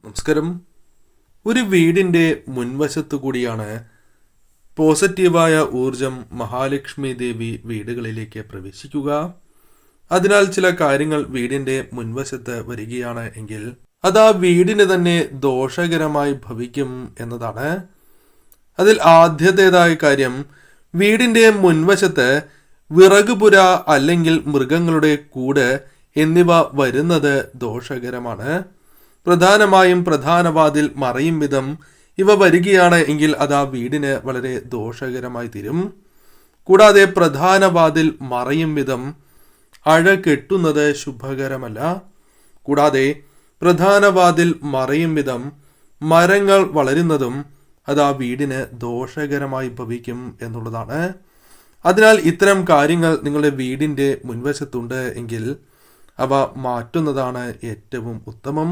നമസ്കാരം. ഒരു വീടിൻ്റെ മുൻവശത്തു കൂടിയാണ് പോസിറ്റീവായ ഊർജം മഹാലക്ഷ്മി ദേവി വീടുകളിലേക്ക് പ്രവേശിക്കുക. അതിനാൽ ചില കാര്യങ്ങൾ വീടിൻ്റെ മുൻവശത്ത് വരികയാണ് എങ്കിൽ അത് ആ വീടിന് തന്നെ ദോഷകരമായി ഭവിക്കും എന്നതാണ്. അതിൽ ആദ്യത്തേതായ കാര്യം, വീടിൻ്റെ മുൻവശത്ത് വിറകുപുര അല്ലെങ്കിൽ മൃഗങ്ങളുടെ കൂട് എന്നിവ വരുന്നത് ദോഷകരമാണ്. പ്രധാനമായും പ്രധാന വാതിൽ മറയും വിധം ഇവ വരികയാണ് എങ്കിൽ അത് ആ വീടിന് വളരെ ദോഷകരമായി തീരും. കൂടാതെ പ്രധാന വാതിൽ മറയും വിധം അഴ കെട്ടുന്നത് ശുഭകരമല്ല. കൂടാതെ പ്രധാന വാതിൽ മറയും വിധം മരങ്ങൾ വളരുന്നതും അത് ആ വീടിന് ദോഷകരമായി ഭവിക്കും എന്നുള്ളതാണ്. അതിനാൽ ഇത്തരം കാര്യങ്ങൾ നിങ്ങളുടെ വീടിൻ്റെ മുൻവശത്തുണ്ട് എങ്കിൽ അവ മാറ്റുന്നതാണ് ഏറ്റവും ഉത്തമം.